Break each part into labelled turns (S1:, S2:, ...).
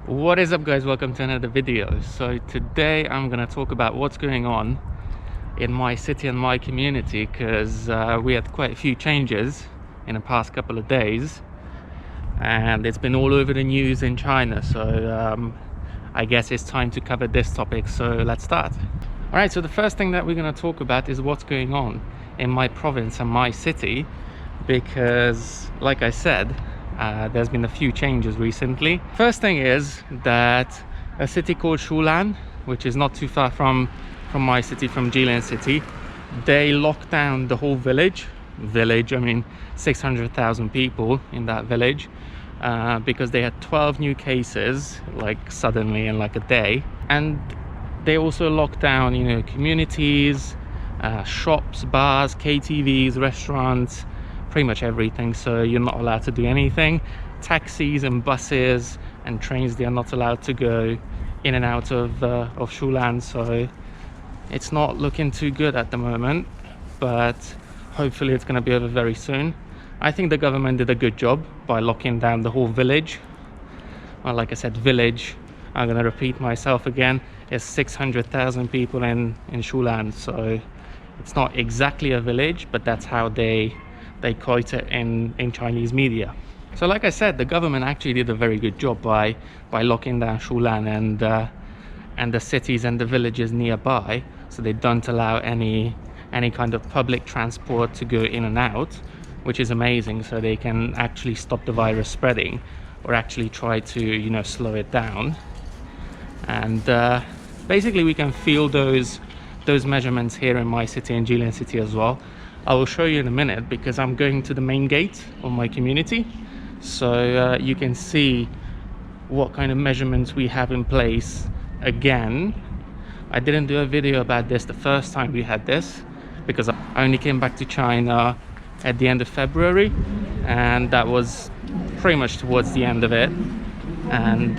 S1: What is up, guys? Welcome to another video. So today I'm gonna talk about what's going on in my city and my community, because we had quite a few changes in the past couple of days and it's been all over the news in China. So I guess it's time to cover this topic, so let's start. All right, so the first thing that we're going to talk about is what's going on in my province and my city, because like I said, there's been a few changes recently. First thing is that a city called Shulan, which is not too far from my city, from Jilin city, they locked down the whole village. I mean 600,000 people in that village, because they had 12 new cases like suddenly in like a day. And they also locked down, you know, communities, shops, bars, KTVs, restaurants, pretty much everything. So you're not allowed to do anything. Taxis and buses and trains, they are not allowed to go in and out of Shulan. So it's not looking too good at the moment, but hopefully it's going to be over very soon. I think the government did a good job by locking down the whole village. Well, like I said, village, I'm going to repeat myself again, is 600,000 people in Shulan. So it's not exactly a village, but that's how they quote it in Chinese media. So like I said, the government actually did a very good job by locking down Shulan and the cities and the villages nearby. So they don't allow any kind of public transport to go in and out, which is amazing. So they can actually stop the virus spreading, or actually try to, you know, slow it down. And basically we can feel those measurements here in my city, in Jilin city as well. I will show you in a minute, because I'm going to the main gate of my community, so you can see what kind of measurements we have in place. Again, I didn't do a video about this the first time we had this, because I only came back to China at the end of February, and that was pretty much towards the end of it. And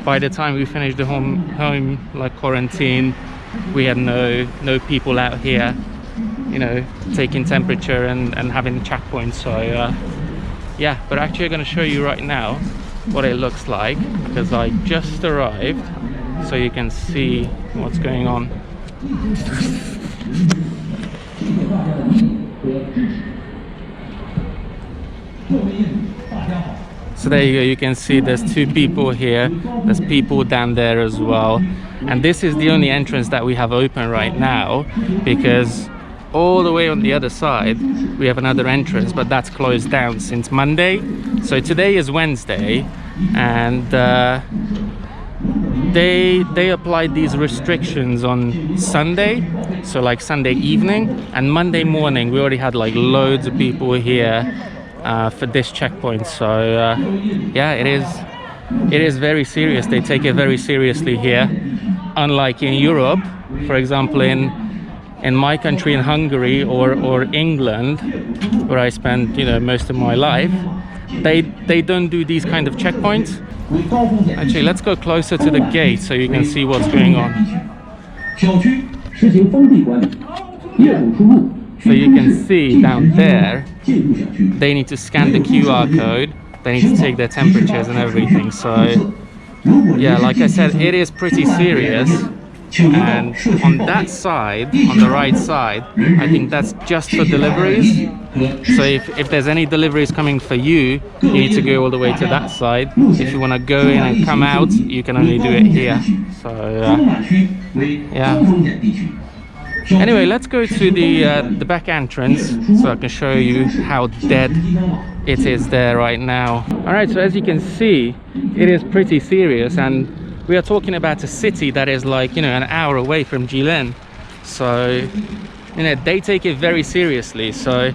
S1: by the time we finished the home like quarantine, we had no people out here, you know, taking temperature and having checkpoints. So yeah, but actually I'm going to show you right now what it looks like, because I just arrived, so you can see what's going on. So there you go, you can see there's two people here, there's people down there as well, and this is the only entrance that we have open right now, because all the way on the other side we have another entrance, but that's closed down since Monday. So today is Wednesday, and they applied these restrictions on Sunday, so like Sunday evening, and Monday morning we already had like loads of people here for this checkpoint. So yeah, it is very serious. They take it very seriously here, unlike in Europe. For example, in my country, in Hungary or England, where I spent, you know, most of my life, they don't do these kind of checkpoints. Actually, let's go closer to the gate so you can see what's going on. So you can see down there, they need to scan the QR code, they need to take their temperatures and everything. So yeah, like I said, it is pretty serious. And on that side, on the right side, I think that's just for deliveries. So if there's any deliveries coming for you, you need to go all the way to that side. If you want to go in and come out, you can only do it here. So yeah. Anyway, let's go to the back entrance so I can show you how dead it is there right now. All right, so as you can see, it is pretty serious, and we are talking about a city that is like, you know, an hour away from Jilin. So, you know, they take it very seriously. So,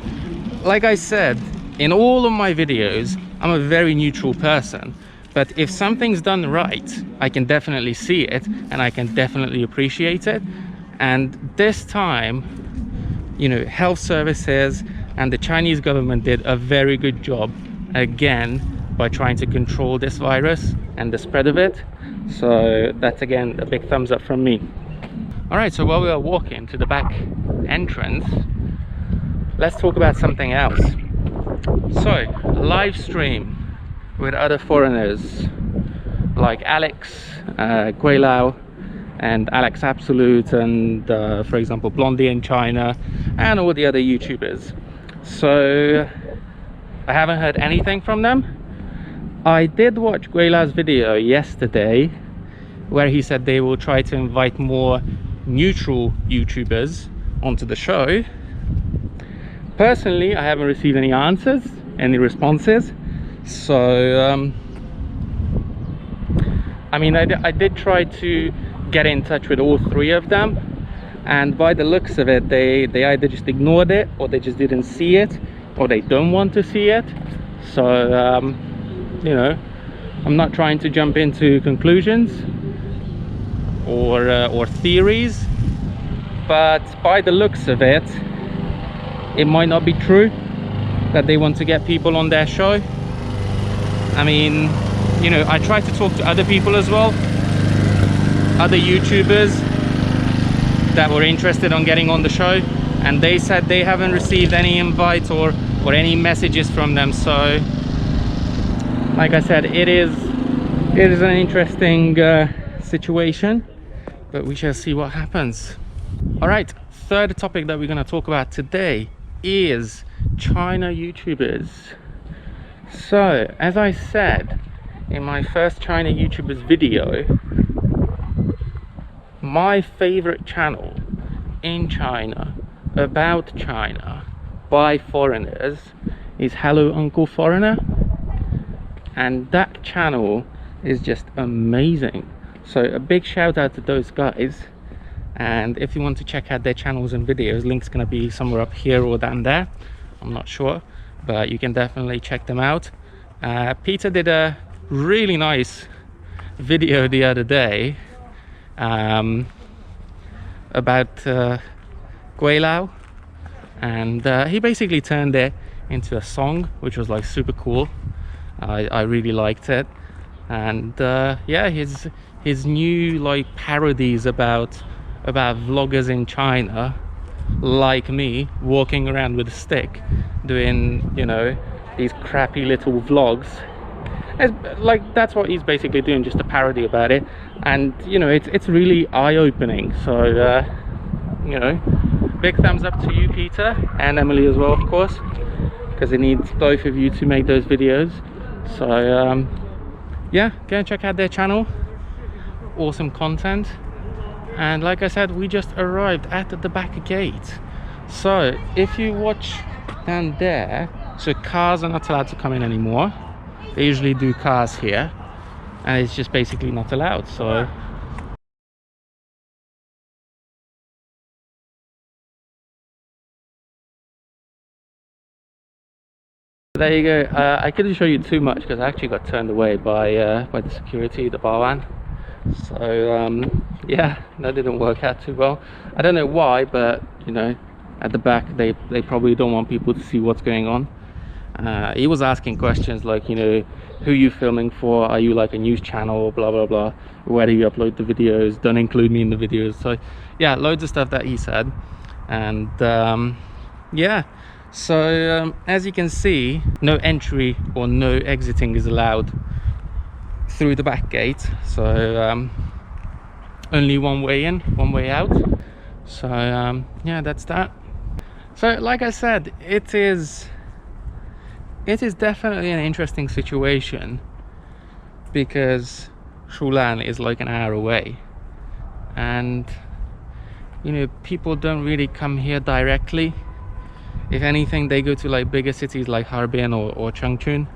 S1: like I said, in all of my videos, I'm a very neutral person. But if something's done right, I can definitely see it and I can definitely appreciate it. And this time, you know, health services and the Chinese government did a very good job, again, by trying to control this virus and the spread of it. So that's, again, a big thumbs up from me. All right, so while we are walking to the back entrance, let's talk about something else. So, live stream with other foreigners. like Alex, Guilao, and Alex Absolute, and for example Blondie in China, and all the other YouTubers. So I haven't heard anything from them. I did watch Guilao's video yesterday where he said they will try to invite more neutral YouTubers onto the show. Personally, I haven't received any answers, any responses. So I mean, I did try to get in touch with all three of them, and by the looks of it, they either just ignored it, or they just didn't see it, or they don't want to see it. So you know, I'm not trying to jump into conclusions or theories, but by the looks of it, it might not be true that they want to get people on their show. I mean, you know, I tried to talk to other people as well, other YouTubers that were interested on getting on the show, and they said they haven't received any invites or any messages from them. So like I said, it is an interesting situation, but we shall see what happens. All right, third topic that we're going to talk about today is China YouTubers. So as I said in my first China YouTubers video, my favorite channel in China about China by foreigners is Hello Uncle Foreigner, and that channel is just amazing. So a big shout out to those guys, and if you want to check out their channels and videos, link's gonna be somewhere up here or down there, I'm not sure, but you can definitely check them out. Peter did a really nice video the other day about Guilao, and he basically turned it into a song, which was like super cool. I really liked it. And yeah, his new like parodies about vloggers in China like me, walking around with a stick doing, you know, these crappy little vlogs. It's like, that's what he's basically doing, just a parody about it. And you know, it's really eye-opening. So you know, big thumbs up to you, Peter, and Emily as well, of course, because it needs both of you to make those videos. So yeah, go and check out their channel. Awesome content. And like I said, we just arrived at the back gate. So if you watch down there, so cars are not allowed to come in anymore. They usually do cars here, and it's just basically not allowed. So there you go. I couldn't show you too much because I actually got turned away by the security, the barman. So yeah, that didn't work out too well. I don't know why, but you know, at the back they probably don't want people to see what's going on. He was asking questions like, you know, who you filming for, are you like a news channel, blah blah blah, where do you upload the videos, don't include me in the videos. So yeah, loads of stuff that he said. And yeah, so as you can see, no entry or no exiting is allowed through the back gate. So only one way in, one way out. So yeah, that's that. So like I said, it is definitely an interesting situation, because Shulan is like an hour away, and you know, people don't really come here directly. If anything, they go to like bigger cities like Harbin or Changchun,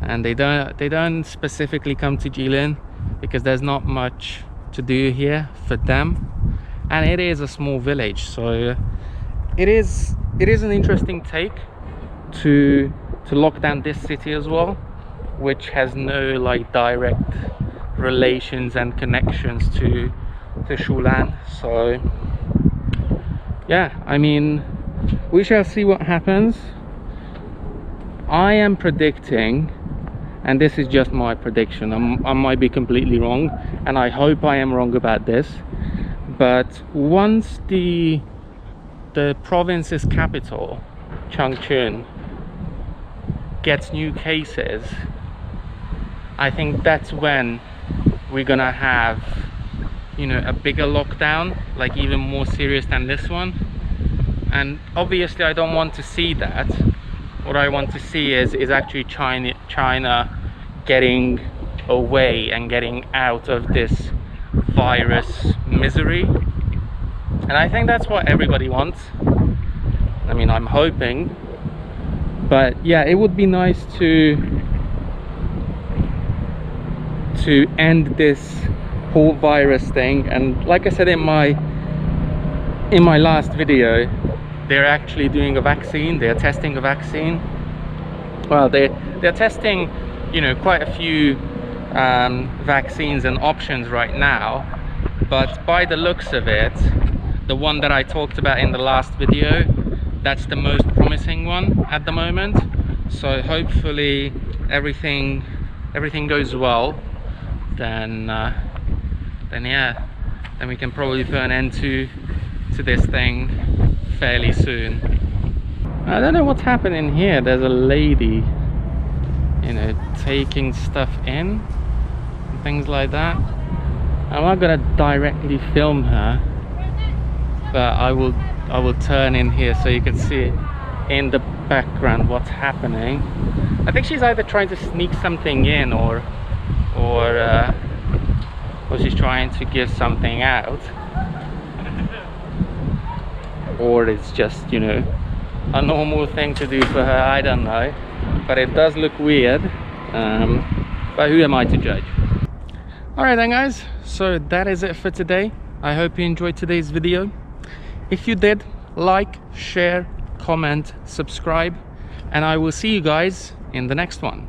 S1: and they don't specifically come to Jilin because there's not much to do here for them, and it is a small village. So it is an interesting take to lock down this city as well, which has no like direct relations and connections to Shulan. So yeah, I mean, we shall see what happens. I am predicting, and this is just my prediction, I might be completely wrong, and I hope I am wrong about this, but once the province's capital, Changchun, gets new cases, I think that's when we're gonna have, you know, a bigger lockdown, like even more serious than this one. And obviously I don't want to see that. What I want to see is actually China getting away and getting out of this virus misery. And I think that's what everybody wants. I mean, I'm hoping. But yeah, it would be nice to end this whole virus thing. And like I said in my last video, they're actually doing a vaccine. They're testing a vaccine. Well, they're testing, you know, quite a few vaccines and options right now, but by the looks of it, the one that I talked about in the last video, that's the most promising one at the moment. So hopefully everything goes well, then yeah, then we can probably put an end to this thing fairly soon. I don't know what's happening here. There's a lady, you know, taking stuff in and things like that. I'm not gonna directly film her, but I will turn in here so you can see in the background what's happening. I think she's either trying to sneak something in or she's trying to give something out, or it's just, you know, a normal thing to do for her. I don't know, but it does look weird, but who am I to judge? Alright then guys, so that is it for today. I hope you enjoyed today's video. If you did, like, share, comment, subscribe, and I will see you guys in the next one.